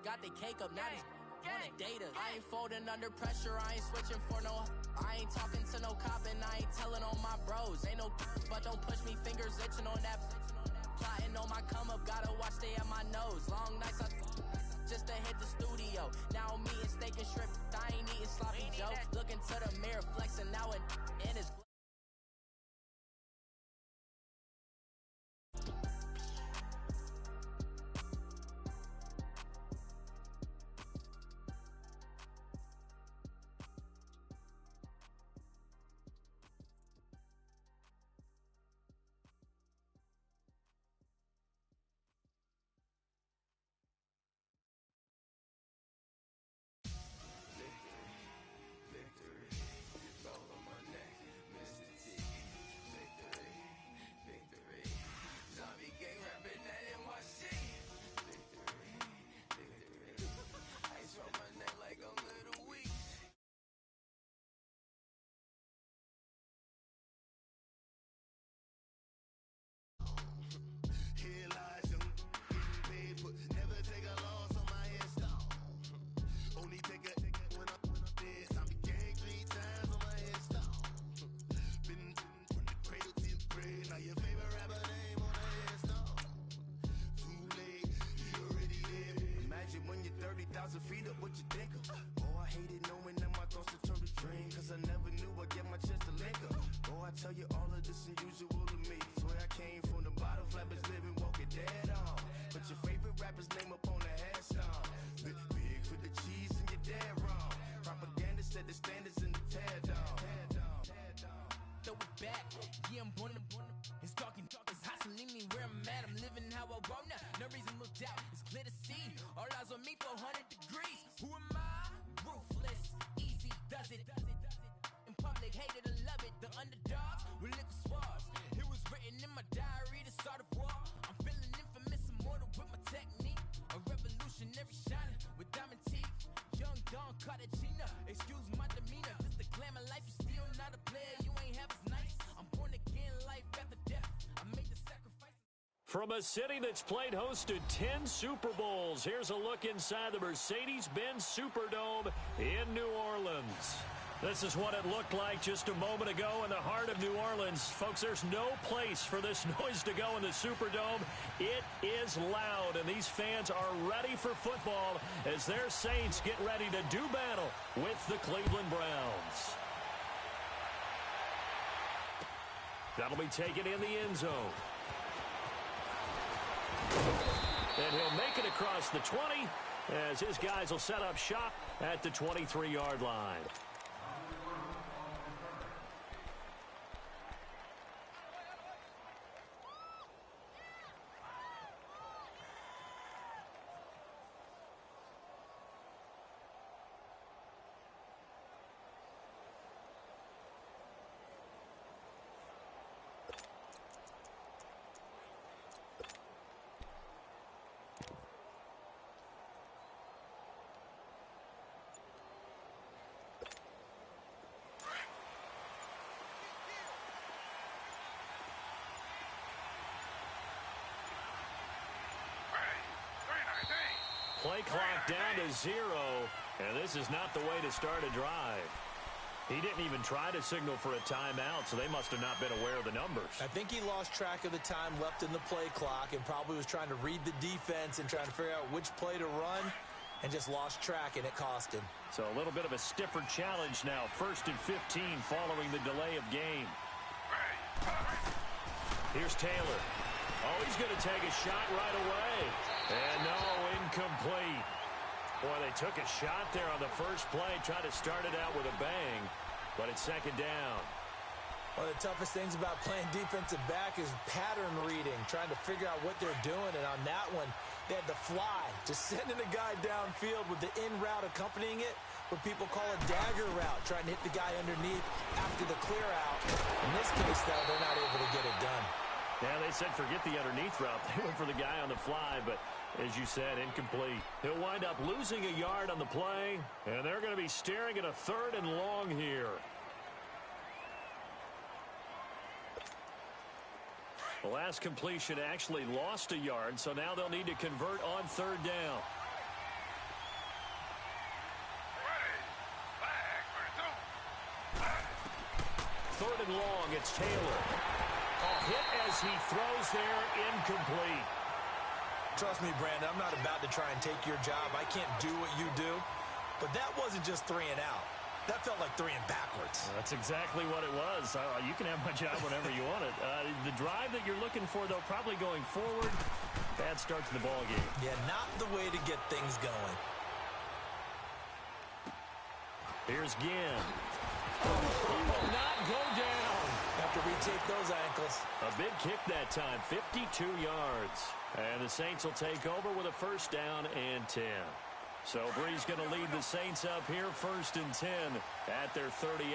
got the cake up, now these wanna date us. I ain't folding under pressure, I ain't switching for no. I ain't talking to no cop and I ain't telling on my bros. Ain't no but don't push me, fingers itching on that. Plotting on my come up, gotta watch stay at my nose. Long nights I just to hit the studio. Now I'm eating steak and shrimp, I ain't eating sloppy jokes. Looking to the mirror, flexing now and in his. Feet up, what you think of? Oh, I hated knowing that my thoughts would turn to dream, cause I never knew I'd get my chance to link up. Oh, I tell you all of this unusual to me. Swear I came from the bottom, flappers living, walking dead on. Put your favorite rapper's name up on the headstone. Big for the cheese and you're dead wrong. Propaganda set the standards in the tear down. Throw it back, yeah, I'm born to. It's talking, it's hot, so leave me where I'm at. I'm living how I want now. No reason to look out, it's clear to see. All eyes on me, 400 degrees. Who am I? Ruthless, easy, does it. In public, hate it or love it. The underdogs with liquor swabs. It was written in my diary to start a war. I'm feeling infamous, immortal with my technique. A revolutionary shining with diamond teeth. Young Don Cartagena, excuse my demeanor. This the glamour life, you still not a player. You ain't half as nice. I'm born again, life after death. I made the sacrifice. From a city that's played host to 10 Super Bowls, here's a look inside the Mercedes-Benz Superdome in New Orleans. This is what it looked like just a moment ago in the heart of New Orleans. Folks, there's no place for this noise to go in the Superdome. It is loud, and these fans are ready for football as their Saints get ready to do battle with the Cleveland Browns. That'll be taken in the end zone. And he'll make it across the 20 as his guys will set up shop at the 23-yard line. Play clock down to 0, and this is not the way to start a drive. He didn't even try to signal for a timeout, so they must have not been aware of the numbers. I think he lost track of the time left in the play clock and probably was trying to read the defense and trying to figure out which play to run and just lost track, and it cost him. So a little bit of a stiffer challenge now. 1st and 15 following the delay of game. Here's Taylor. Oh, he's going to take a shot right away. And no, incomplete. Boy, they took a shot there on the first play, tried to start it out with a bang, but it's 2nd down. One of the toughest things about playing defensive back is pattern reading, trying to figure out what they're doing. And on that one, they had the fly, just sending a guy downfield with the in route accompanying it, what people call a dagger route, trying to hit the guy underneath after the clear out. In this case, though, they're not able to get it done. Yeah, they said forget the underneath route. They went for the guy on the fly, but as you said, incomplete. He'll wind up losing a yard on the play, and they're going to be staring at a 3rd and long here. The last completion actually lost a yard, so now they'll need to convert on 3rd down. third and long. It's Taylor. Hit as he throws there, incomplete. Trust me, Brandon, I'm not about to try and take your job. I can't do what you do. But that wasn't just 3 and out. That felt like 3 and backwards. Well, that's exactly what it was. You can have my job whenever you want it. The drive that you're looking for, though, probably going forward. Bad start to the ball game. Yeah, not the way to get things going. Here's Ginn. He will not go down. Have to retake those ankles. A big kick that time, 52 yards. And the Saints will take over with a first down and 10. So Bree's going to lead the Saints up here, 1st and 10 at their 38.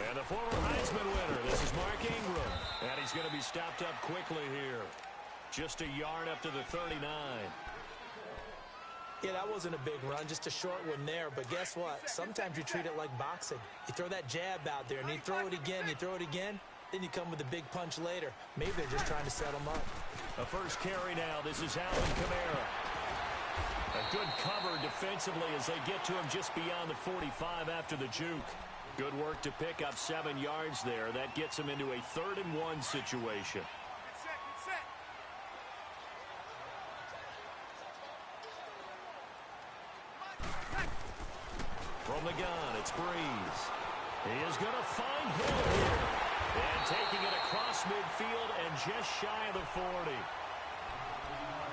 And the former Heisman winner, this is Mark Ingram. And he's going to be stopped up quickly here. Just a yard up to the 39. Yeah, that wasn't a big run, just a short one there. But guess what? Sometimes you treat it like boxing. You throw that jab out there, and you throw it again, then you come with a big punch later. Maybe they're just trying to set them up. A first carry now. This is Alvin Kamara. A good cover defensively as they get to him just beyond the 45 after the juke. Good work to pick up 7 yards there. That gets him into a 3rd and 1 situation. From the gun, it's Breeze. He is going to find Hill here. And taking it across midfield and just shy of the 40.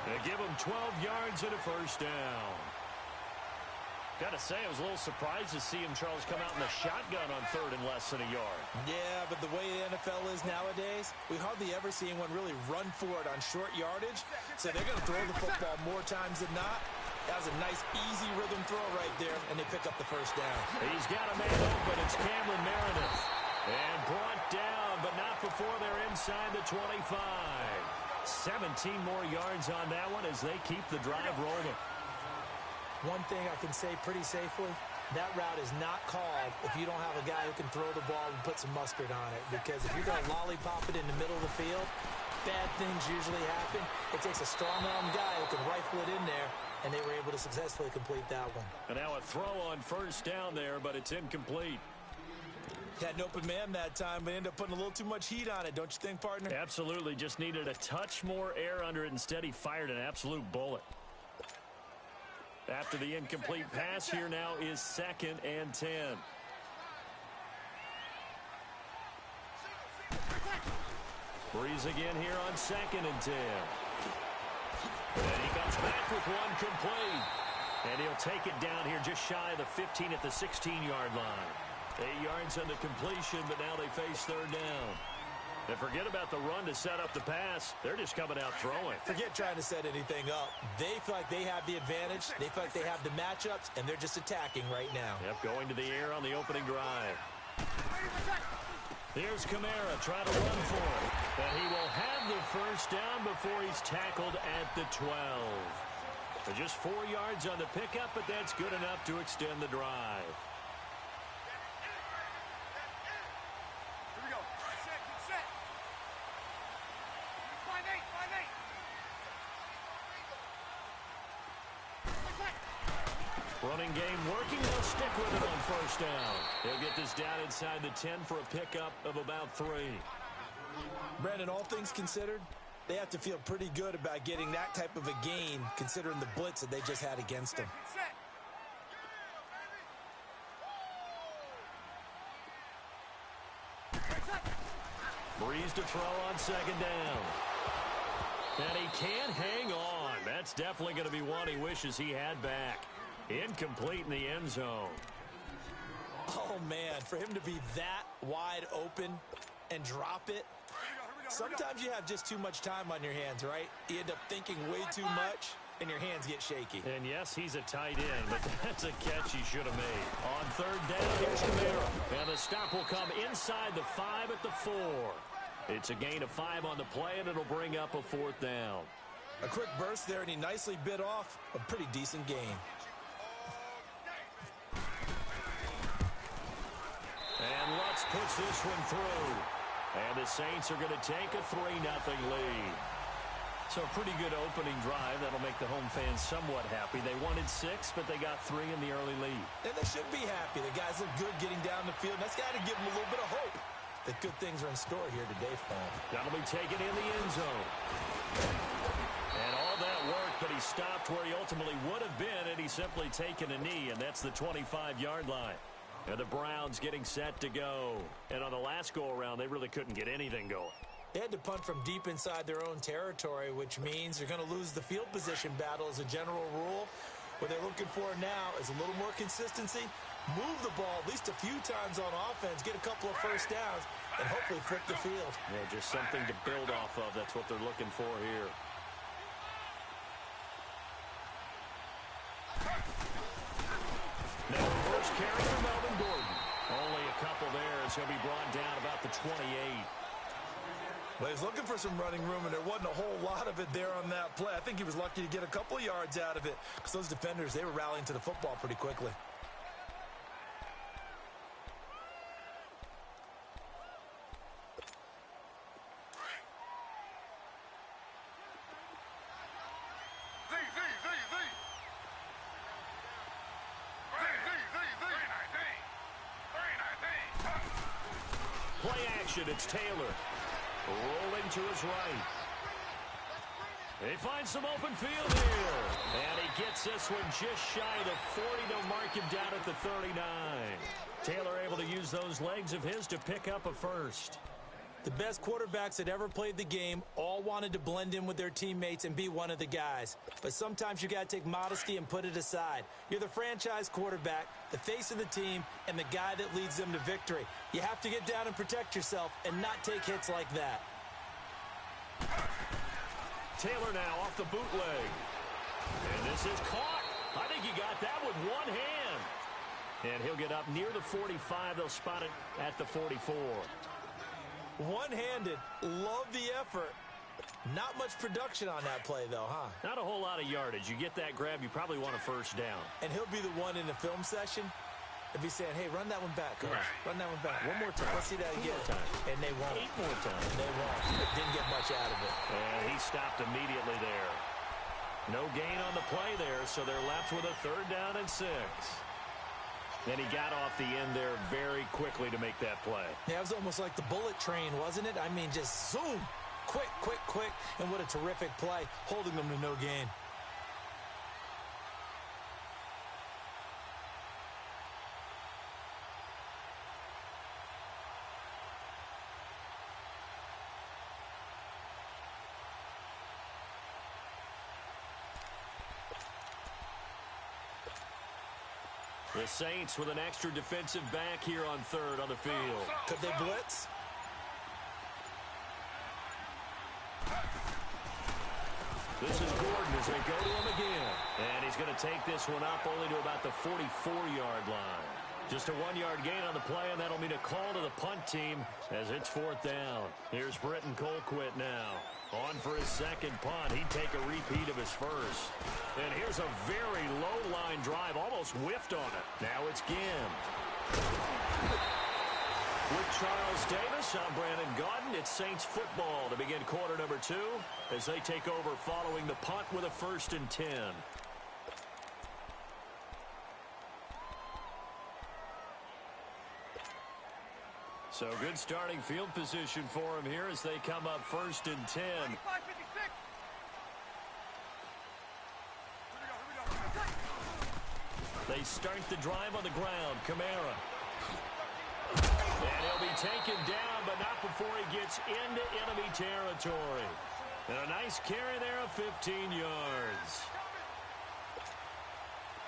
They give him 12 yards and a first down. Got to say, I was a little surprised to see him, Charles, come out in the shotgun on 3rd and less than a yard. Yeah, but the way the NFL is nowadays, we hardly ever see anyone really run for it on short yardage. So they're going to throw the football more times than not. That was a nice, easy rhythm throw right there, and they pick up the first down. He's got a man open. It's Cameron Meredith. And brought down, but not before they're inside the 25. 17 more yards on that one as they keep the drive rolling. One thing I can say pretty safely, that route is not called if you don't have a guy who can throw the ball and put some mustard on it. Because if you're going to lollipop it in the middle of the field, bad things usually happen. It takes a strong-arm guy who can rifle it in there, and they were able to successfully complete that one. And now a throw on first down there, but it's incomplete. Had an open man that time, but ended up putting a little too much heat on it, don't you think, partner? Absolutely. Just needed a touch more air under it. Instead, he fired an absolute bullet. After the incomplete pass, here now is 2nd and 10. Breeze again here on 2nd and 10. And he comes back with one complete. And he'll take it down here just shy of the 15 at the 16-yard line. 8 yards on the completion, but now they face 3rd down. And forget about the run to set up the pass. They're just coming out throwing. Forget trying to set anything up. They feel like they have the advantage. They feel like they have the matchups, and they're just attacking right now. Yep, going to the air on the opening drive. Here's Kamara trying to run for it. And he will have the first down before he's tackled at the 12. So just 4 yards on the pickup, but that's good enough to extend the drive. Running game working. They'll stick with it on first down. They'll get this down inside the 10 for a pickup of about 3. Brandon, all things considered, they have to feel pretty good about getting that type of a gain considering the blitz that they just had against them. Breeze to throw on 2nd down. And he can't hang on. That's definitely going to be one he wishes he had back. Incomplete in the end zone. Oh, man, for him to be that wide open and drop it, sometimes you have just too much time on your hands, right? You end up thinking way too much, and your hands get shaky. And, yes, he's a tight end, but that's a catch he should have made. On 3rd down, here's Kamara. And the stop will come inside the 5 at the 4. It's a gain of 5 on the play, and it'll bring up a 4th down. A quick burst there, and he nicely bit off a pretty decent gain. And Lutz puts this one through. And the Saints are going to take a 3-0 lead. So a pretty good opening drive. That'll make the home fans somewhat happy. They wanted 6, but they got 3 in the early lead. And they should be happy. The guys look good getting down the field. That's got to give them a little bit of hope that good things are in store here today for them. That'll be taken in the end zone. And all that work, but he stopped where he ultimately would have been, and he's simply taken a knee, and that's the 25-yard line. And the Browns getting set to go. And on the last go-around, they really couldn't get anything going. They had to punt from deep inside their own territory, which means they're going to lose the field position battle as a general rule. What they're looking for now is a little more consistency, move the ball at least a few times on offense, get a couple of first downs, and hopefully flip the field. Yeah, just something to build off of. That's what they're looking for here. Now, first carry for Melvin Gordon. Only a couple there as he'll be brought down about the 28. Well, he was looking for some running room, and there wasn't a whole lot of it there on that play. I think he was lucky to get a couple of yards out of it because those defenders, they were rallying to the football pretty quickly. Play action, it's Taylor. Rolling to his right. He finds some open field here. And he gets this one just shy of the 40. They'll mark him down at the 39. Taylor able to use those legs of his to pick up a first. The best quarterbacks that ever played the game all wanted to blend in with their teammates and be one of the guys. But sometimes you got to take modesty and put it aside. You're the franchise quarterback, the face of the team, and the guy that leads them to victory. You have to get down and protect yourself and not take hits like that. Taylor now off the bootleg. And this is caught. I think he got that with one hand. And he'll get up near the 45. They'll spot it at the 44. One-handed, love the effort. Not much production on that play, though, huh? Not a whole lot of yardage. You get that grab, you probably want a first down. And he'll be the one in the film session and be saying, hey, run that one back, coach. Run that one back. One more time. Let's see that again. 2 more times. And they won't. 8 more times. They won't. Didn't get much out of it. And he stopped immediately there. No gain on the play there, so they're left with a 3rd down and 6. And he got off the end there very quickly to make that play. Yeah, it was almost like the bullet train, wasn't it? I mean, just zoom. Quick, quick, quick. And what a terrific play, holding them to no gain. The Saints with an extra defensive back here on 3rd on the field. Could they blitz? This is Gordon as they go to him again. And he's going to take this one up only to about the 44-yard line. Just a 1-yard gain on the play, and that'll mean a call to the punt team as it's 4th down. Here's Britton Colquitt now. On for his 2nd punt. He'd take a repeat of his first. And here's a very low-line drive, almost whiffed on it. Now it's Ginn. With Charles Davis, I'm Brandon Gaudin. It's Saints football to begin quarter number 2 as they take over following the punt with a 1st and 10. So good starting field position for him here as they come up 1st and 10. They start the drive on the ground. Kamara. And he'll be taken down, but not before he gets into enemy territory. And a nice carry there of 15 yards.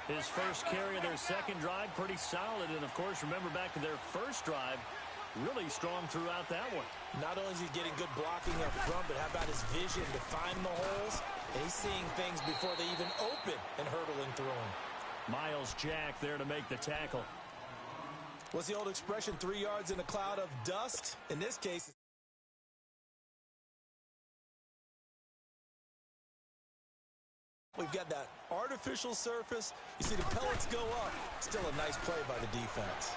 His first carry of their 2nd drive, pretty solid. And, of course, remember back to their first drive, really strong throughout that one. Not only is he getting good blocking up front, but how about his vision to find the holes? And he's seeing things before they even open and hurtling through them. Miles Jack there to make the tackle. What's the old expression, 3 yards in a cloud of dust? In this case, we've got that artificial surface. You see the pellets go up. Still a nice play by the defense.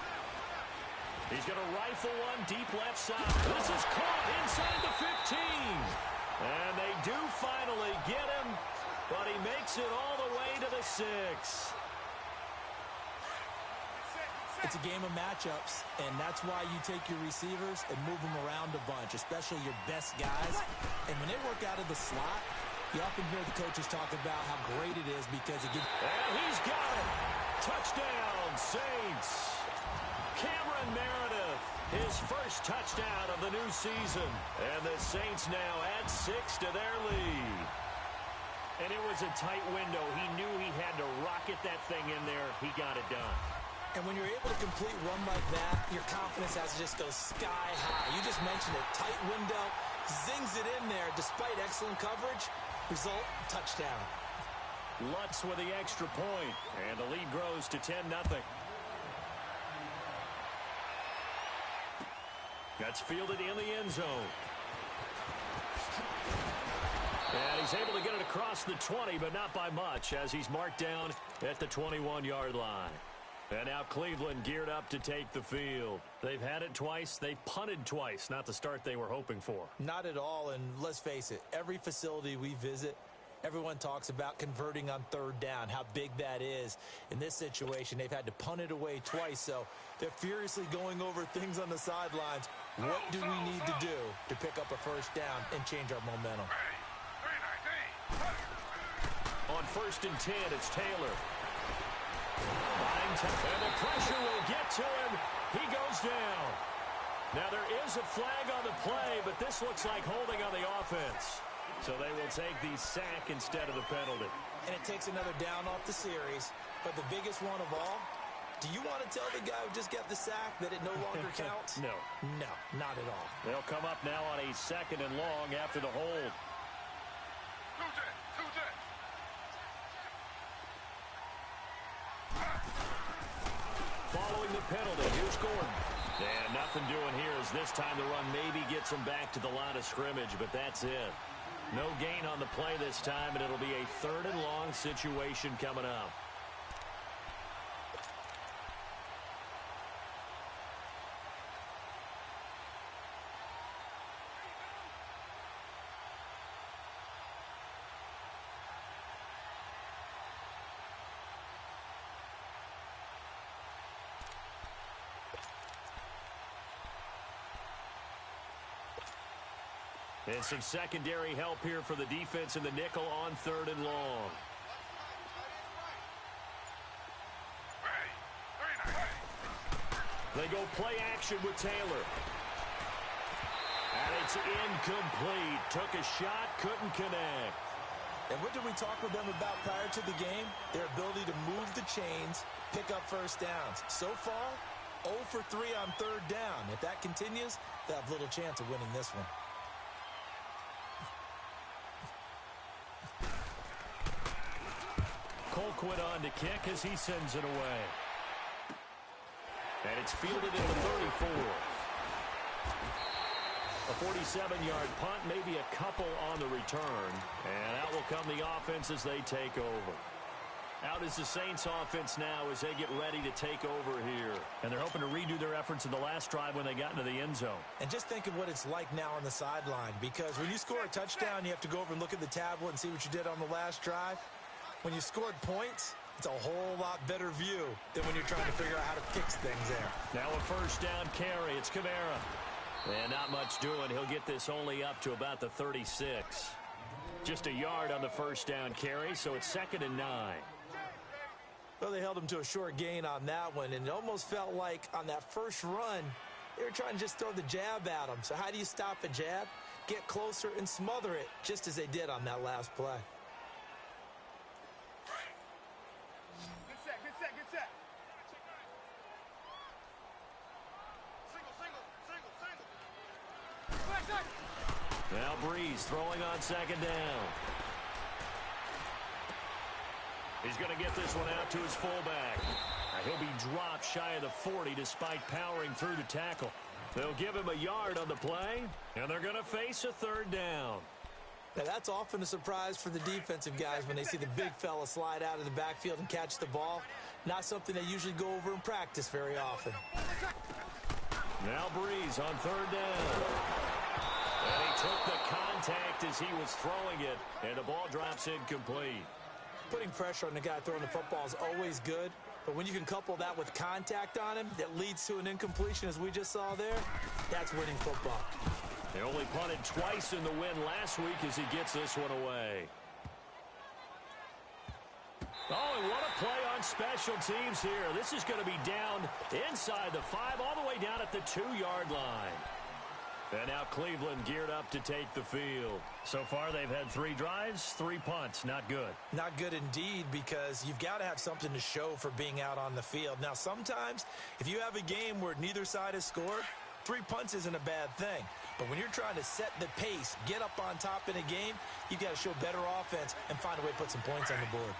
He's going to rifle one deep left side. This is caught inside the 15. And they do finally makes it all the way to the 6. It's a game of matchups, and that's why you take your receivers and move them around a bunch, especially your best guys. And when they work out of the slot, you often hear the coaches talk about how great it is because it gives... And he's got it. Touchdown, Saints. Cameron Meredith, his first touchdown of the new season. And the Saints now add 6 to their lead. And it was a tight window. He knew he had to rocket that thing in there. He got it done. And when you're able to complete one like that, your confidence has to just go sky high. You just mentioned it. Tight window, zings it in there despite excellent coverage. Result, touchdown. Lutz with the extra point, and the lead grows to 10-0. That's fielded in the end zone. And he's able to get it across the 20, but not by much, as he's marked down at the 21-yard line. And now Cleveland geared up to take the field. They've had it twice. They've punted twice. Not the start they were hoping for. Not at all, and let's face it, every facility we visit, everyone talks about converting on third down, how big that is. In this situation, they've had to punt it away twice, so they're furiously going over things on the sidelines. What do we need to do to pick up a first down and change our momentum? On 1st and 10, it's Taylor. And the pressure will get to him. He goes down. Now there is a flag on the play, but this looks like holding on the offense. So they will take the sack instead of the penalty. And it takes another down off the series. But the biggest one of all, do you want to tell the guy who just got the sack that it no longer counts? No. No, not at all. They'll come up now on a 2nd and long after the hold. Following the penalty, here's Gordon. And nothing doing here as this time the run maybe gets him back to the line of scrimmage, but that's it. No gain on the play this time, and it'll be a 3rd and long situation coming up. And some secondary help here for the defense in the nickel on 3rd and long. They go play action with Taylor. And it's incomplete. Took a shot, couldn't connect. And what did we talk with them about prior to the game? Their ability to move the chains, pick up first downs. So far, 0 for 3 on 3rd down. If that continues, they'll have little chance of winning this one. Colquitt on to kick as he sends it away. And it's fielded at the 34. A 47-yard punt, maybe a couple on the return. And out will come the offense as they take over. Out is the Saints offense now as they get ready to take over here. And they're hoping to redo their efforts in the last drive when they got into the end zone. And just think of what it's like now on the sideline, because when you score a touchdown, you have to go over and look at the tablet and see what you did on the last drive. When you scored points, it's a whole lot better view than when you're trying to figure out how to fix things there. Now a first down carry. It's Kamara. And not much doing. He'll get this only up to about the 36. Just a yard on the first down carry, so it's 2nd and 9. Well, they held him to a short gain on that one, and it almost felt like on that first run, they were trying to just throw the jab at him. So how do you stop a jab? Get closer and smother it, just as they did on that last play. Good set. Now Breeze throwing on 2nd down. He's going to get this one out to his fullback. He'll be dropped shy of the 40 despite powering through the tackle. They'll give him a yard on the play, and they're going to face a 3rd down. Now, that's often a surprise for the defensive guys when they see the big fella slide out of the backfield and catch the ball. Not something they usually go over in practice very often. Now Breeze on 3rd down. And he took the contact as he was throwing it, and the ball drops incomplete. Putting pressure on the guy throwing the football is always good, but when you can couple that with contact on him that leads to an incompletion, as we just saw there, that's winning football. They only punted twice in the win last week as he gets this one away. Oh, and what a play on special teams here. This is going to be down inside the 5, all the way down at the 2-yard line. And now Cleveland geared up to take the field. So far, they've had 3 drives, 3 punts. Not good. Not good indeed, because you've got to have something to show for being out on the field. Now, sometimes, if you have a game where neither side has scored, 3 punts isn't a bad thing. But when you're trying to set the pace, get up on top in a game, you've got to show better offense and find a way to put some points on the board.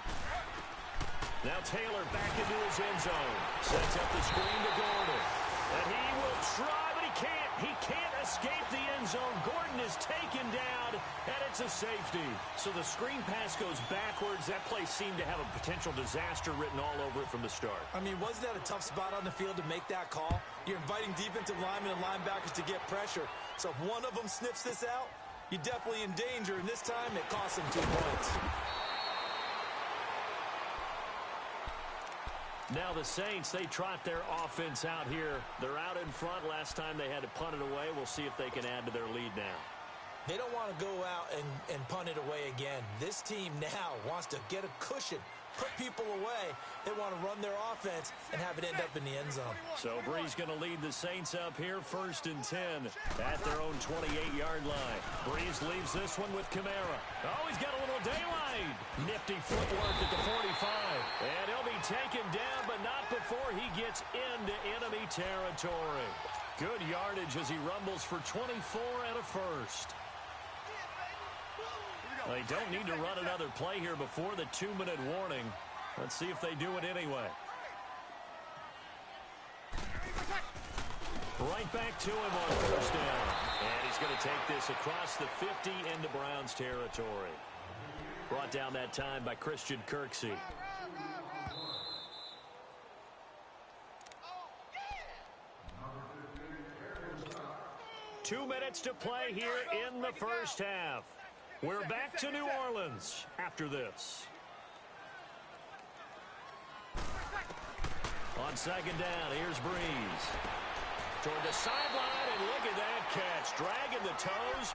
Now Taylor back into his end zone. Sets up the screen to Gordon. And he will try, but he can't. He can't escape the end zone. Gordon is taken down, and it's a safety. So the screen pass goes backwards. That play seemed to have a potential disaster written all over it from the start. I mean, wasn't that a tough spot on the field to make that call? You're inviting defensive linemen and linebackers to get pressure. So if one of them sniffs this out, you're definitely in danger. And this time, it costs them 2 points. Now the Saints, they trot their offense out here. They're out in front. Last time they had to punt it away. We'll see if they can add to their lead now. They don't want to go out and punt it away again. This team now wants to get a cushion, put people away. They want to run their offense and have it end up in the end zone. So Brees going to lead the Saints up here, 1st and 10 at their own 28-yard line. Brees leaves this one with Kamara. Oh, he's got a little daylight. Nifty footwork at the 45. And he'll be taken down, but not before he gets into enemy territory. Good yardage as he rumbles for 24 and a first. They don't need to run another play here before the 2-minute warning. Let's see if they do it anyway. Right back to him on 1st down. And he's going to take this across the 50 into Browns territory. Brought down that time by Christian Kirksey. Two minutes to play here in the first half. We're back to New Orleans after this. On 2nd down, here's Brees. Toward the sideline, and look at that catch. Dragging the toes.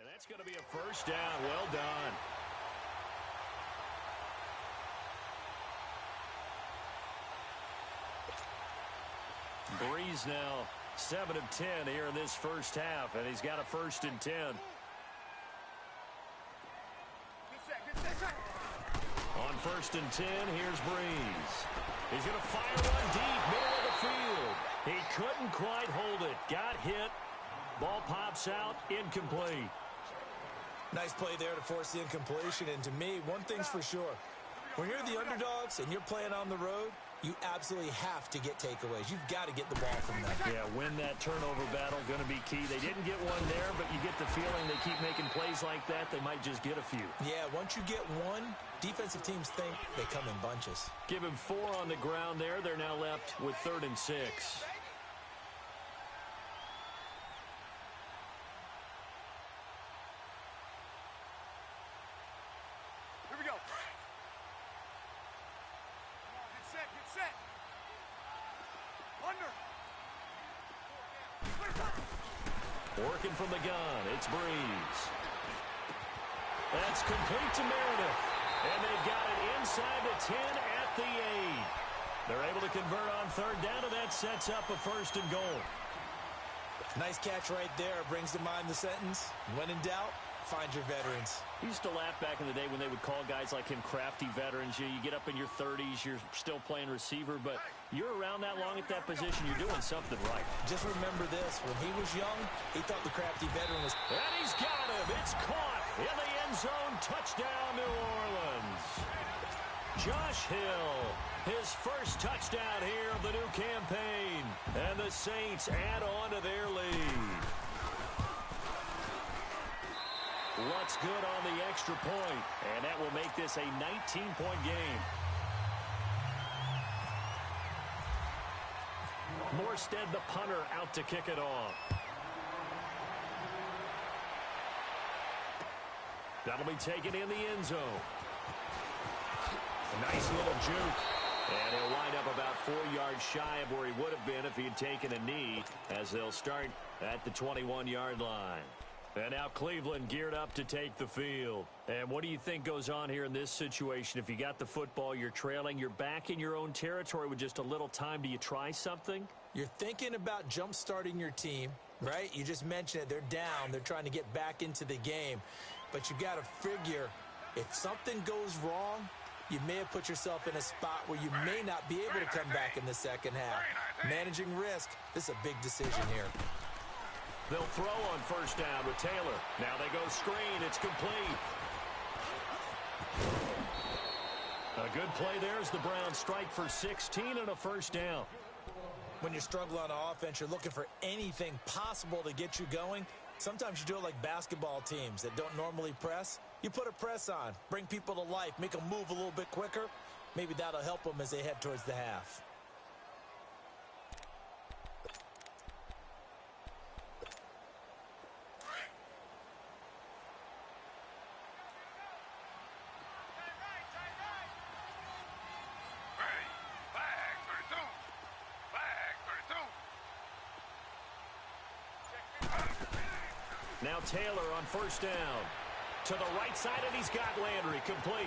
And that's going to be a 1st down. Well done. Brees now 7 of 10 here in this first half, and he's got a 1st and 10. On 1st and 10, here's Brees. He's going to fire one deep, middle of the field. He couldn't quite hold it. Got hit. Ball pops out, incomplete. Nice play there to force the incompletion. And to me, one thing's for sure. When you're the underdogs and you're playing on the road, you absolutely have to get takeaways. You've got to get the ball from them. Yeah, win that turnover battle, going to be key. They didn't get one there, but you get the feeling they keep making plays like that, they might just get a few. Yeah, once you get one, defensive teams think they come in bunches. Give him 4 on the ground there. They're now left with 3rd and 6. Working from the gun, it's Brees. That's complete to Meredith. And they've got it inside the 10 at the 8. They're able to convert on 3rd down, and that sets up a 1st and goal. Nice catch right there. Brings to mind the sentence, when in doubt, find your veterans. I used to laugh back in the day when they would call guys like him crafty veterans. You get up in your 30s, you're still playing receiver, but you're around that long at that position, you're doing something right. Just remember this, when he was young, he thought the crafty veteran was... And he's got him. It's caught in the end zone. Touchdown, New Orleans. Josh Hill, his first touchdown here of the new campaign. And the Saints add on to their lead. What's good on the extra point? And that will make this a 19-point game. Morstead, the punter, out to kick it off. That'll be taken in the end zone. A nice little juke. And he'll wind up about 4 yards shy of where he would have been if he had taken a knee, as they'll start at the 21-yard line. And now Cleveland geared up to take the field. And what do you think goes on here in this situation? If you got the football, you're trailing, you're back in your own territory with just a little time. Do you try something? You're thinking about jump-starting your team, right? You just mentioned it. They're down. They're trying to get back into the game. But you got to figure, if something goes wrong, you may have put yourself in a spot where you may not be able to come back in the second half. Managing risk, this is a big decision here. They'll throw on first down with Taylor. Now they go screen. It's complete. A good play there as the Browns strike for 16 and a first down. When you struggle on offense, you're looking for anything possible to get you going. Sometimes you do it like basketball teams that don't normally press. You put a press on, bring people to life, make them move a little bit quicker. Maybe that'll help them as they head towards the half. Now Taylor on first down. To the right side, and he's got Landry complete.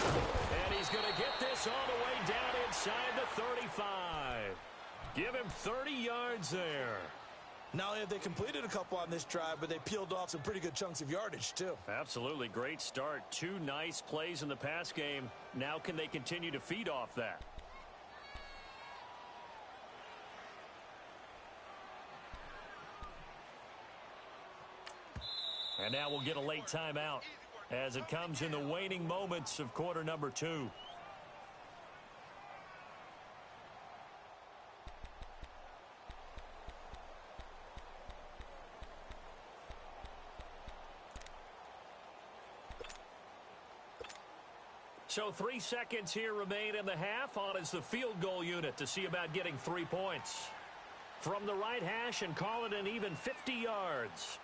And he's going to get this all the way down inside the 35. Give him 30 yards there. Not only have they completed a couple on this drive, but they peeled off some pretty good chunks of yardage, too. Absolutely. Great start. 2 nice plays in the pass game. Now can they continue to feed off that? And now we'll get a late timeout as it comes in the waning moments of quarter number 2. So 3 seconds here remain in the half. On is the field goal unit to see about getting 3 points. From the right hash and call it an even 50 yards.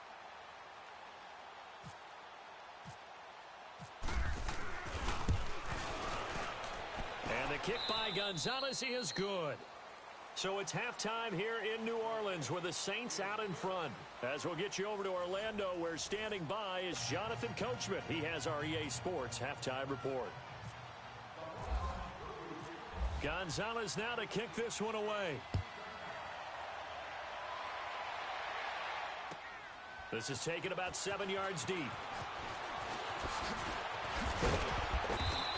And the kick by Gonzalez is good. So it's halftime here in New Orleans with the Saints out in front. As we'll get you over to Orlando, where standing by is Jonathan Coachman. He has our EA Sports halftime report. Gonzalez now to kick this one away. This is taken about 7 yards deep.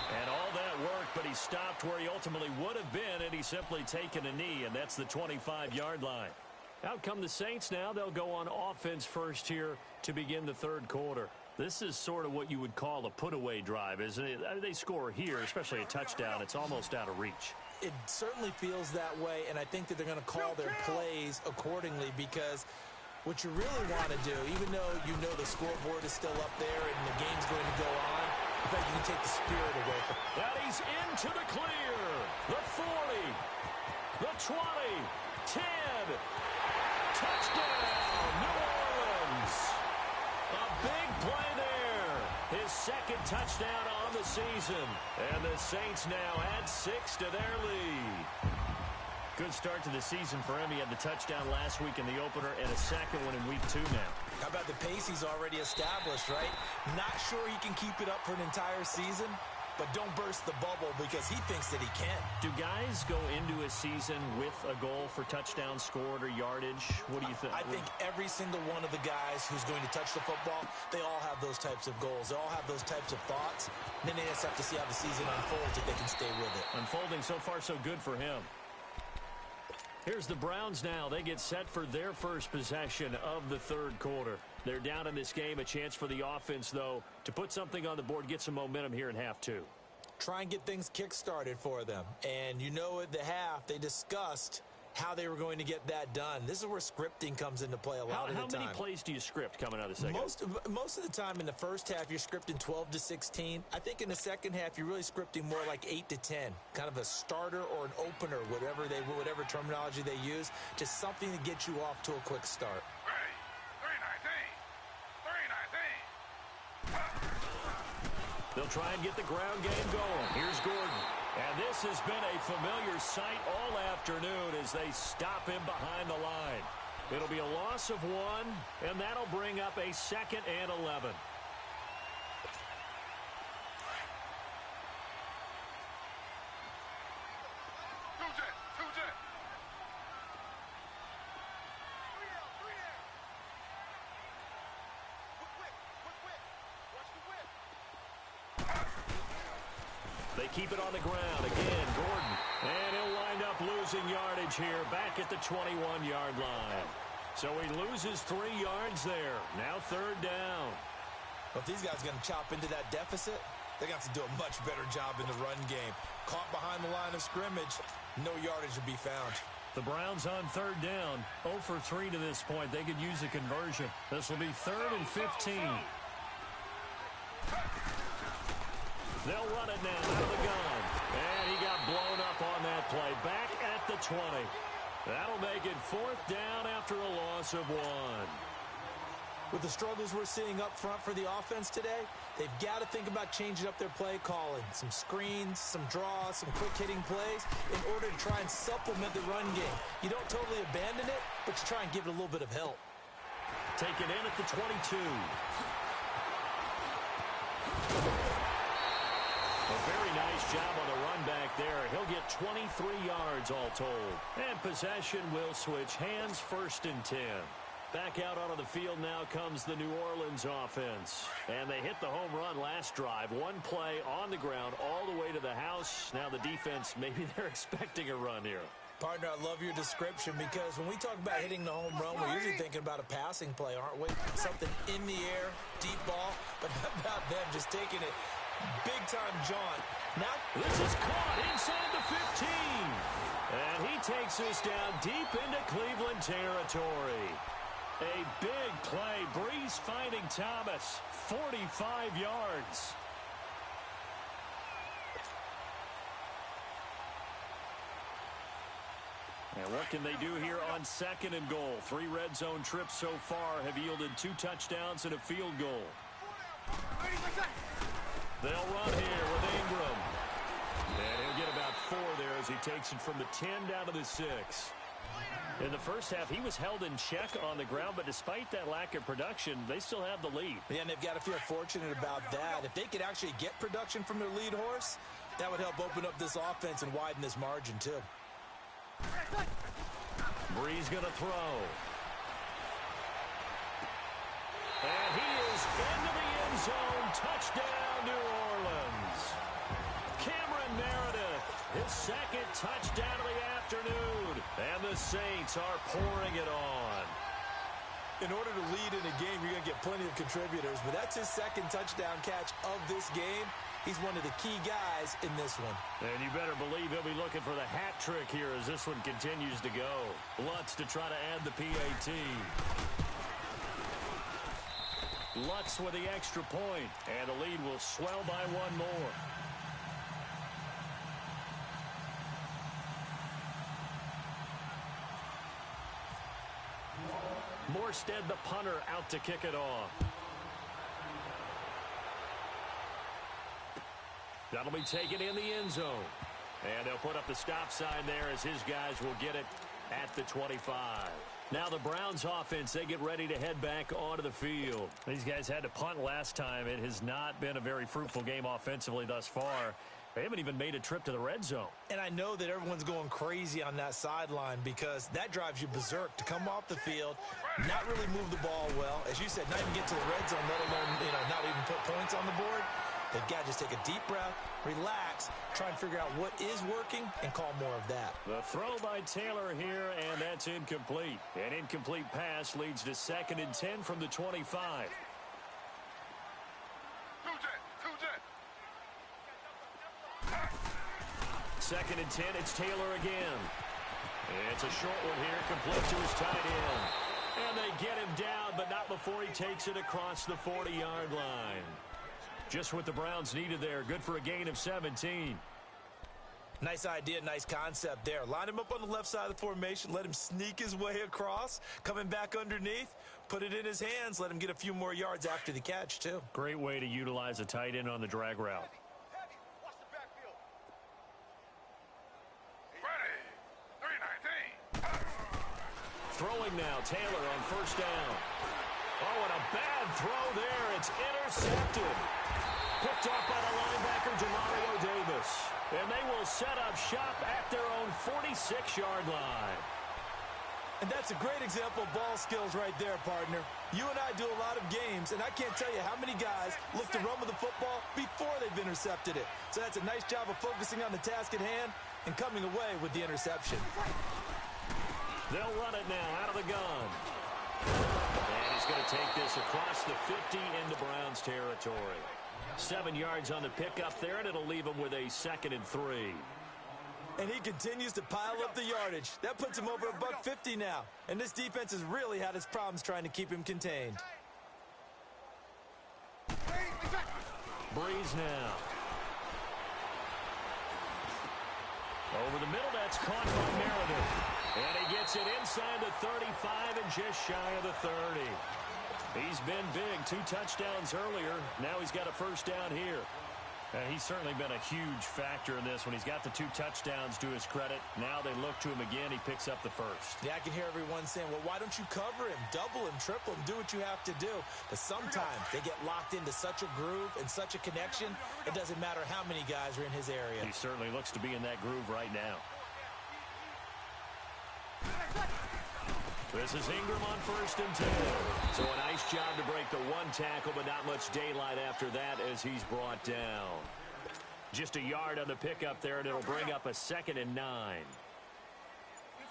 And all that work, but he stopped where he ultimately would have been, and he's simply taken a knee, and that's the 25-yard line. Out come the Saints now. They'll go on offense first here to begin the third quarter. This is sort of what you would call a put-away drive, isn't it? They score here, especially a touchdown. It's almost out of reach. It certainly feels that way, and I think that they're going to call their plays accordingly, because what you really want to do, even though you know the scoreboard is still up there and the game's going to go on, in fact, you can take the spirit away from it. And he's into the clear. The 40, the 20, 10. Touchdown, New Orleans. A big play there. His second touchdown on the season. And the Saints now add 6 to their lead. Good start to the season for him. He had the touchdown last week in the opener and a second one in week 2 now. How about the pace he's already established, right? Not sure he can keep it up for an entire season, but don't burst the bubble because he thinks that he can. Do guys go into a season with a goal for touchdowns scored or yardage? What do you think? I think every single one of the guys who's going to touch the football, they all have those types of goals. They all have those types of thoughts. And then they just have to see how the season unfolds if they can stay with it. Unfolding so far so good for him. Here's the Browns now. They get set for their first possession of the third quarter. They're down in this game. A chance for the offense, though, to put something on the board, get some momentum here in half two. Try and get things kick-started for them. And you know at the half, they discussed how they were going to get that done. This is where scripting comes into play a lot of the time. How many plays do you script coming out of the second? Most of the time in the first half, you're scripting 12 to 16. I think in the second half, you're really scripting more like 8 to 10. Kind of a starter or an opener, whatever terminology they use. Just something to get you off to a quick start. They'll try and get the ground game going. Here's Gordon. And this has been a familiar sight all afternoon as they stop him behind the line. It'll be a loss of 1, and that'll bring up a 2nd and 11. They keep it on the ground. Again, Gordon. And he'll wind up losing yardage here back at the 21-yard line. So he loses 3 yards there. Now 3rd down. Well, if these guys are going to chop into that deficit, they're going to have to do a much better job in the run game. Caught behind the line of scrimmage, no yardage will be found. The Browns on 3rd down. 0 for 3 to this point. They could use a conversion. This will be 3rd and 15. They'll run it now out of the gun. And he got blown up on that play. Back at the 20. That'll make it 4th down after a loss of 1. With the struggles we're seeing up front for the offense today, they've got to think about changing up their play calling. Some screens, some draws, some quick-hitting plays in order to try and supplement the run game. You don't totally abandon it, but you try and give it a little bit of help. Taken in at the 22. A very nice job on the run back there. He'll get 23 yards all told. And possession will switch hands, 1st and 10. Back out onto the field now comes the New Orleans offense. And they hit the home run last drive. 1 play on the ground all the way to the house. Now the defense, maybe they're expecting a run here. Partner, I love your description because when we talk about hitting the home run, we're usually thinking about a passing play, aren't we? Something in the air, deep ball. But how about them just taking it big-time jaunt? Now this is caught inside the 15. And he takes us down deep into Cleveland territory. A big play. Breeze finding Thomas. 45 yards. And what can they do here on 2nd and goal? 3 red zone trips so far have yielded 2 touchdowns and a field goal. They'll run here with Ingram. And he'll get about 4 there as he takes it from the 10 down to the 6. In the first half, he was held in check on the ground, but despite that lack of production, they still have the lead. Yeah, and they've got to feel fortunate about that. If they could actually get production from their lead horse, that would help open up this offense and widen this margin, too. Breeze going to throw. And he is into the end zone. Touchdown, New Orleans. Cameron Meredith, his 2nd touchdown of the afternoon. And the Saints are pouring it on. In order to lead in a game, you're going to get plenty of contributors, but that's his 2nd touchdown catch of this game. He's one of the key guys in this one. And you better believe he'll be looking for the hat trick here as this one continues to go. Lutz to try to add the PAT. Lutz with the extra point, and the lead will swell by 1 more. Morstead, the punter, out to kick it off. That'll be taken in the end zone. And they'll put up the stop sign there as his guys will get it at the 25. Now the Browns offense, they get ready to head back onto the field. These guys had to punt last time. It has not been a very fruitful game offensively thus far. They haven't even made a trip to the red zone. And I know that everyone's going crazy on that sideline because that drives you berserk to come off the field, not really move the ball well. As you said, not even get to the red zone, let alone, not even put points on the board. They've got to just take a deep breath, relax, try and figure out what is working, and call more of that. The throw by Taylor here, and that's incomplete. An incomplete pass leads to 2nd and 10 from the 25. Second and 10, it's Taylor again. It's a short one here, complete to his tight end. And they get him down, but not before he takes it across the 40-yard line. Just what the Browns needed there. Good for a gain of 17. Nice idea, nice concept there. Line him up on the left side of the formation, let him sneak his way across, coming back underneath, put it in his hands, let him get a few more yards after the catch, too. Great way to utilize a tight end on the drag route. Throwing now, Taylor on first down. Oh, and a bad throw there. It's intercepted. Picked off by the linebacker, Demario Davis. And they will set up shop at their own 46-yard line. And that's a great example of ball skills right there, partner. You and I do a lot of games, and I can't tell you how many guys look to run with the football before they've intercepted it. So that's a nice job of focusing on the task at hand and coming away with the interception. They'll run it now out of the gun. And he's going to take this across the 50 into Browns territory. 7 yards on the pickup there, and it'll leave him with a 2nd and 3. And he continues to pile up the yardage. That puts him over $150 now. And this defense has really had its problems trying to keep him contained. Breeze now. Over the middle, that's caught by Meredith. And he gets it inside the 35 and just shy of the 30. He's been big. 2 touchdowns earlier. Now he's got a first down here. He's certainly been a huge factor in this when he's got the 2 touchdowns to his credit. Now they look to him again. He picks up the first. Yeah, I can hear everyone saying, well, why don't you cover him, double him, triple him, do what you have to do. But sometimes they get locked into such a groove and such a connection, it doesn't matter how many guys are in his area. He certainly looks to be in that groove right now. This is Ingram on first and 10. So a nice job to break the 1 tackle, but not much daylight after that as he's brought down. Just a yard on the pickup there, and it'll bring up a 2nd and 9. Good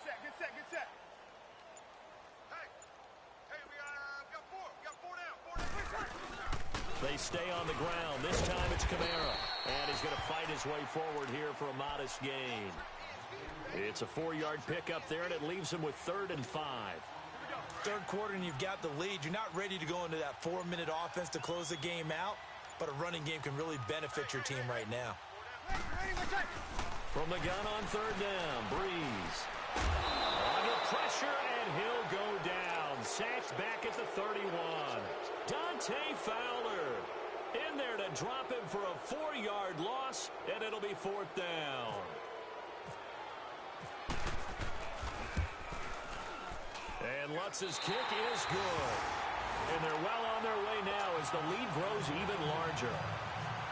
set. Hey, we got 4 down. They stay on the ground. This time it's Kamara. And he's going to fight his way forward here for a modest gain. It's a 4-yard pickup there, and it leaves him with 3rd and 5. Third quarter, and you've got the lead. You're not ready to go into that 4-minute offense to close the game out, but a running game can really benefit your team right now. From the gun on 3rd down, Breeze. Under pressure, and he'll go down. Sacked back at the 31. Dante Fowler in there to drop him for a 4-yard loss, and it'll be 4th down. And Lutz's kick is good. And they're well on their way now as the lead grows even larger.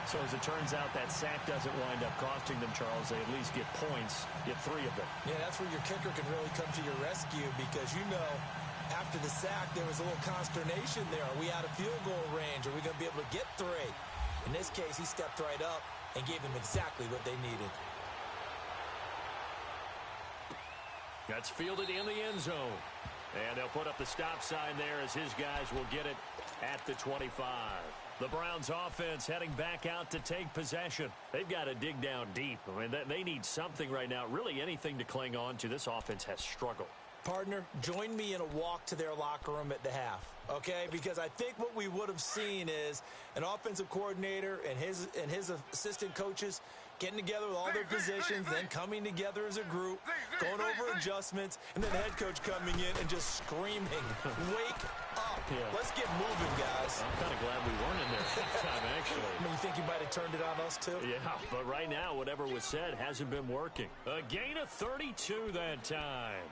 So as it turns out, that sack doesn't wind up costing them, Charles. They at least get points, get 3 of them. Yeah, that's where your kicker can really come to your rescue because, after the sack, there was a little consternation there. Are we out of field goal range? Are we going to be able to get 3? In this case, he stepped right up and gave them exactly what they needed. That's fielded in the end zone. And they'll put up the stop sign there as his guys will get it at the 25. The Browns offense heading back out to take possession. They've got to dig down deep. I mean, they need something right now, really anything to cling on to. This offense has struggled. Partner, join me in a walk to their locker room at the half, okay? Because I think what we would have seen is an offensive coordinator and his assistant coaches getting together with all their positions, then coming together as a group, going over adjustments, and then the head coach coming in and just screaming, wake up. Yeah. Let's get moving, guys. I'm kind of glad we weren't in there that time, actually. I mean, you think you might have turned it on us, too? Yeah, but right now, whatever was said hasn't been working. A gain of 32 that time.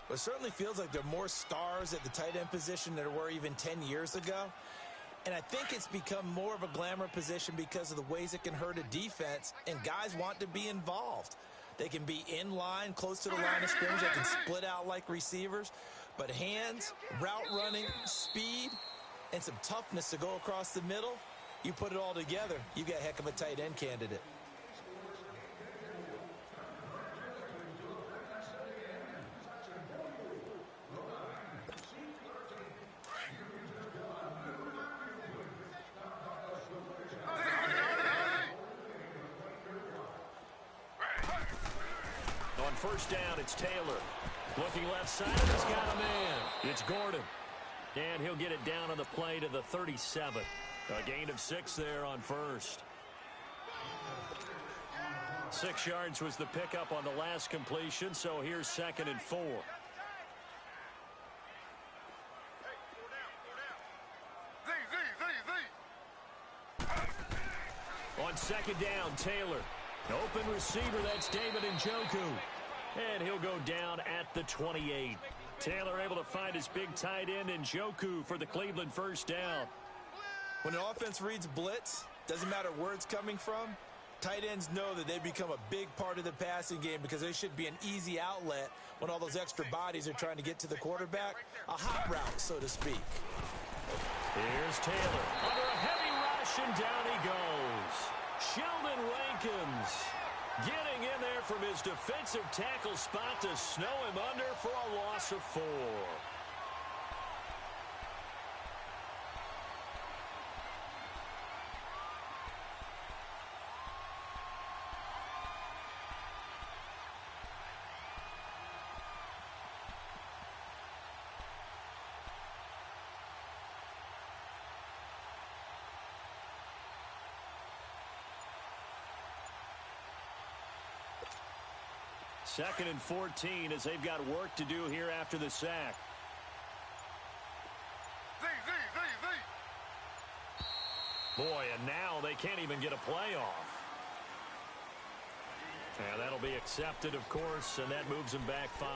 It certainly feels like there are more stars at the tight end position than there were even 10 years ago. And I think it's become more of a glamour position because of the ways it can hurt a defense, and guys want to be involved. They can be in line, close to the line of scrimmage. They can split out like receivers. But hands, route running, speed, and some toughness to go across the middle, you put it all together, you got a heck of a tight end candidate. On first down, it's Taylor. Looking left side, and he's got a man. It's Gordon. And he'll get it down on the play to the 37. A gain of 6 there on first. 6 yards was the pickup on the last completion, so here's 2nd and 4. On 2nd down, Taylor. Open receiver, that's David Njoku. And he'll go down at the 28. Taylor able to find his big tight end Njoku for the Cleveland first down. When an offense reads blitz, doesn't matter where it's coming from, tight ends know that they become a big part of the passing game because they should be an easy outlet when all those extra bodies are trying to get to the quarterback. A hot route, so to speak. Here's Taylor. Under a heavy rush, and down he goes. Sheldon Rankins getting in there from his defensive tackle spot to snow him under for a loss of 4. Second and 14 as they've got work to do here after the sack. Boy, and now they can't even get a play off. And that'll be accepted, of course, and that moves them back 5.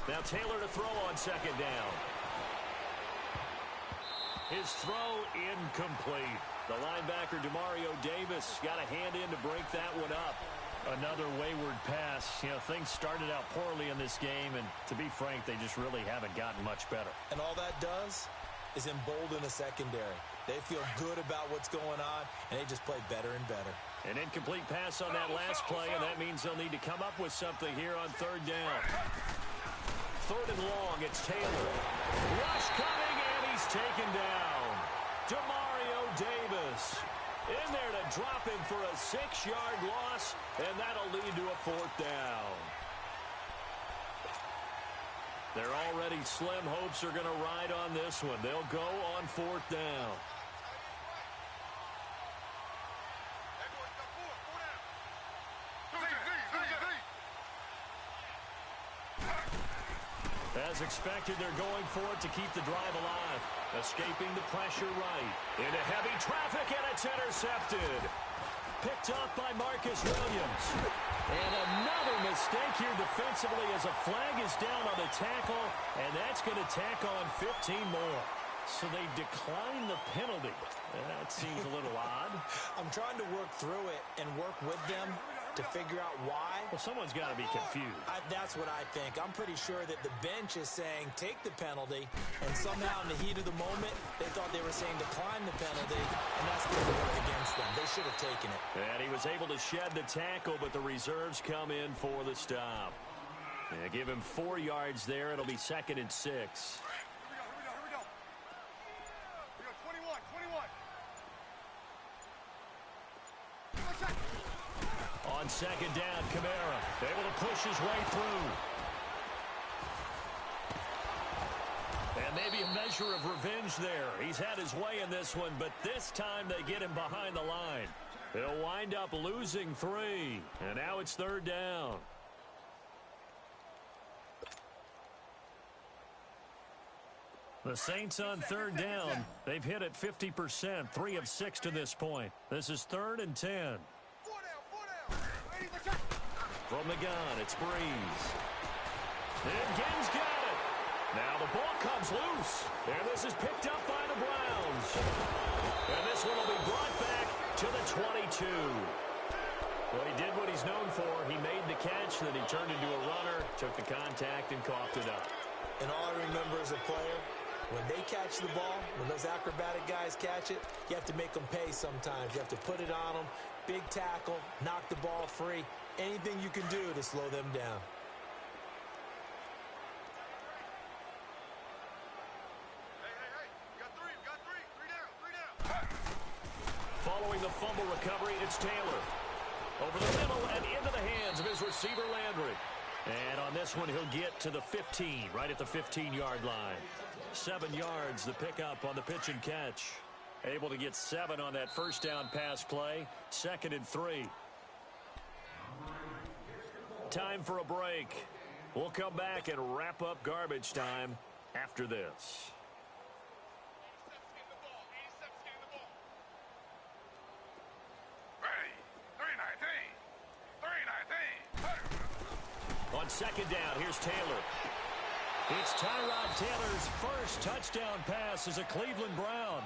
Now Taylor to throw on 2nd down. His throw incomplete. The linebacker, Demario Davis, got a hand in to break that one up. Another wayward pass. You know, things started out poorly in this game, and to be frank, they just really haven't gotten much better. And all that does is embolden a secondary. They feel good about what's going on, and they just play better and better. An incomplete pass on that last play, and that means they'll need to come up with something here on 3rd down. 3rd and long, it's Taylor. Rush coming, and he's taken down. Demario Davis in there to drop him for a 6-yard loss, and that'll lead to a 4th down. Their already slim hopes are going to ride on this one. They'll go on 4th down. As expected, they're going for it to keep the drive alive. Escaping the pressure right. Into heavy traffic, and it's intercepted. Picked up by Marcus Williams. And another mistake here defensively as a flag is down on the tackle, and that's going to tack on 15 more. So they decline the penalty. That seems a little odd. I'm trying to work through it and work with them to figure out why. Well, someone's got to be confused. That's what I think. I'm pretty sure that the bench is saying take the penalty, and somehow in the heat of the moment, they thought they were saying decline the penalty, and that's going to work against them. They should have taken it. And he was able to shed the tackle, but the reserves come in for the stop. Yeah, give him 4 yards there. It'll be 2nd and 6. On 2nd down, Kamara able to push his way through. And maybe a measure of revenge there. He's had his way in this one, but this time they get him behind the line. He'll wind up losing 3. And now it's 3rd down. The Saints on third down. They've hit it 50%, 3 of 6 to this point. This is 3rd and 10. From the gun, it's Breeze. And Ginn's got it. Now the ball comes loose. And this is picked up by the Browns. And this one will be brought back to the 22. Well, he did what he's known for. He made the catch, then he turned into a runner, took the contact, and coughed it up. And all I remember as a player, when they catch the ball, when those acrobatic guys catch it, you have to make them pay sometimes. You have to put it on them, big tackle, knock the ball free, anything you can do to slow them down. Following the fumble recovery, it's Taylor. Over the middle and into the hands of his receiver, Landry. And on this one, he'll get to the 15, right at the 15-yard line. 7 yards, the pickup on the pitch and catch. Able to get 7 on that first down pass play. 2nd and 3. Time for a break. We'll come back and wrap up garbage time after this. On second down, here's Taylor. It's Tyrod Taylor's first touchdown pass as a Cleveland Brown.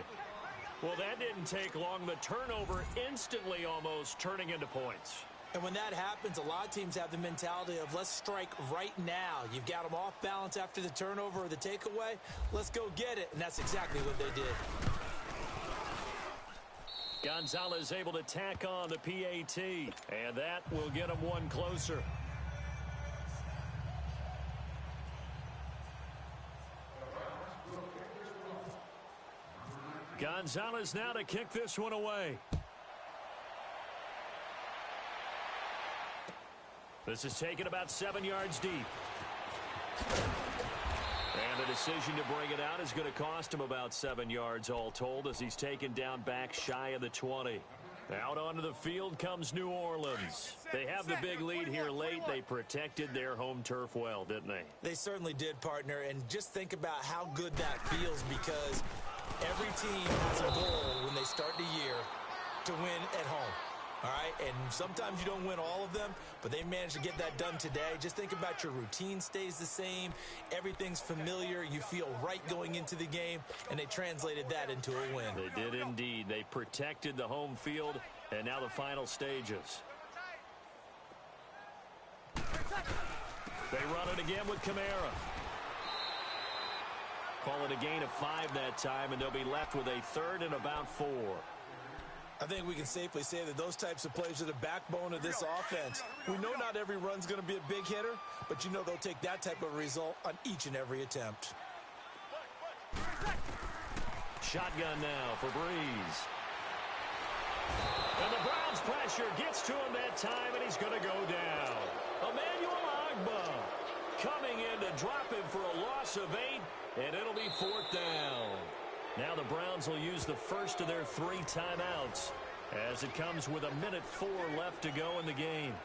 Well, that didn't take long. The turnover instantly almost turning into points. And when that happens, a lot of teams have the mentality of let's strike right now. You've got them off balance after the turnover or the takeaway. Let's go get it. And that's exactly what they did. Gonzalez able to tack on the PAT. And that will get them one closer. Gonzalez now to kick this one away. This is taken about 7 yards deep. And the decision to bring it out is going to cost him about 7 yards all told as he's taken down back shy of the 20. Out onto the field comes New Orleans. They have the big lead here late. They protected their home turf well, didn't they? They certainly did, partner. And just think about how good that feels because every team has a goal when they start the year to win at home. All right, and sometimes you don't win all of them, but they managed to get that done today. Just think about your routine stays the same. Everything's familiar. You feel right going into the game, and they translated that into a win. They did indeed. They protected the home field, and now the final stages. They run it again with Kamara. Call it a gain of 5 that time, and they'll be left with a 3rd and about 4. I think we can safely say that those types of plays are the backbone of this offense. We know not every run's going to be a big hitter, but you know they'll take that type of result on each and every attempt. Shotgun now for Breeze. And the Browns pressure gets to him that time, and he's going to go down. Emmanuel Ogbah coming in to drop him for a loss of 8, and it'll be 4th down. Now the Browns will use the first of their 3 timeouts as it comes with 1:04 left to go in the game.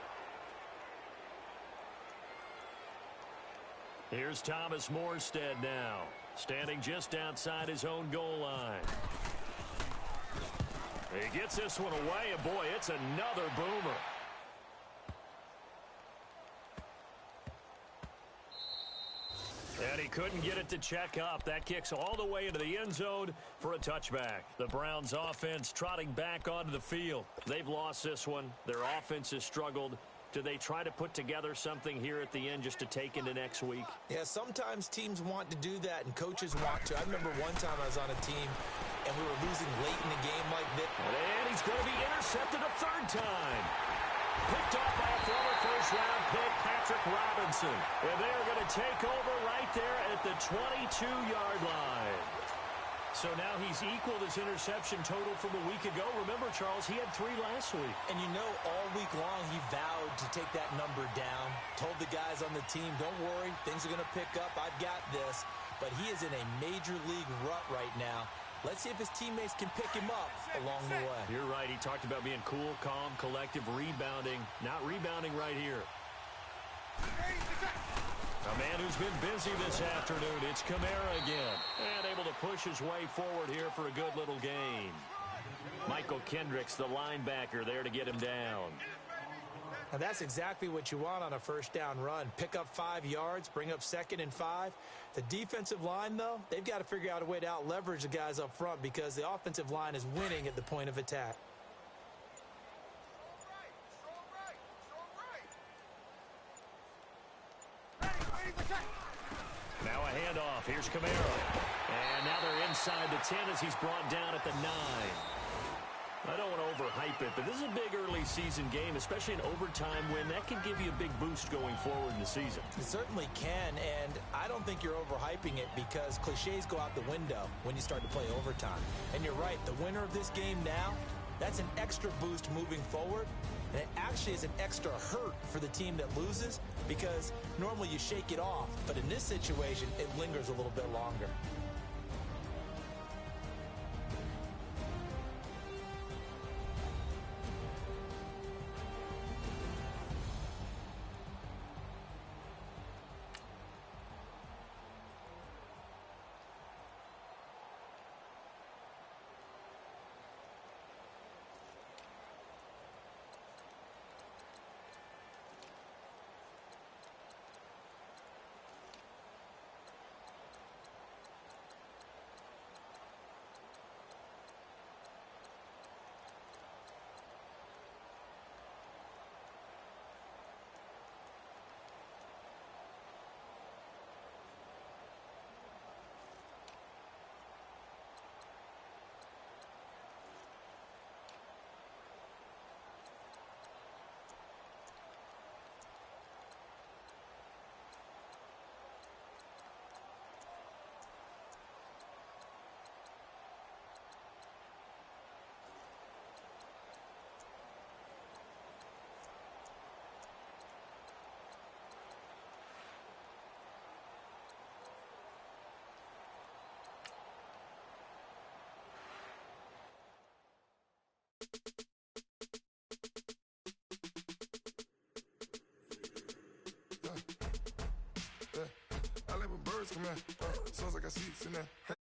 Here's Thomas Morstead now, standing just outside his own goal line. He gets this one away, and boy, it's another boomer. And he couldn't get it to check up. That kicks all the way into the end zone for a touchback. The Browns offense trotting back onto the field. They've lost this one. Their offense has struggled. Do they try to put together something here at the end just to take into next week? Yeah, sometimes teams want to do that and coaches want to. I remember one time I was on a team and we were losing late in the game like this. And he's going to be intercepted a 3rd time. Picked off by a former first-round pick, Patrick Robinson. And they're going to take over right there at the 22-yard line. So now he's equaled his interception total from a week ago. Remember, Charles, he had 3 last week. And you know, all week long he vowed to take that number down. Told the guys on the team, don't worry, things are going to pick up. I've got this. But he is in a major league rut right now. Let's see if his teammates can pick him up along the way. You're right. He talked about being cool, calm, collective, rebounding. Not rebounding right here. A man And who's been busy this afternoon, it's Kamara again. And able to push his way forward here for a good little gain. Michael Kendricks, the linebacker, there to get him down. Now that's exactly what you want on a first down run. Pick up 5 yards, bring up 2nd and 5. The defensive line, though, they've got to figure out a way to out-leverage the guys up front because the offensive line is winning at the point of attack. Now a handoff. Here's Kamara. And now they're inside the 10 as he's brought down at the 9. I don't want to overhype it, but this is a big early season game, especially an overtime win. That can give you a big boost going forward in the season. It certainly can, and I don't think you're overhyping it because cliches go out the window when you start to play overtime. And you're right, the winner of this game now, that's an extra boost moving forward, and it actually is an extra hurt for the team that loses because normally you shake it off, but in this situation, it lingers a little bit longer. I like when birds come in. Sounds like I see it in there.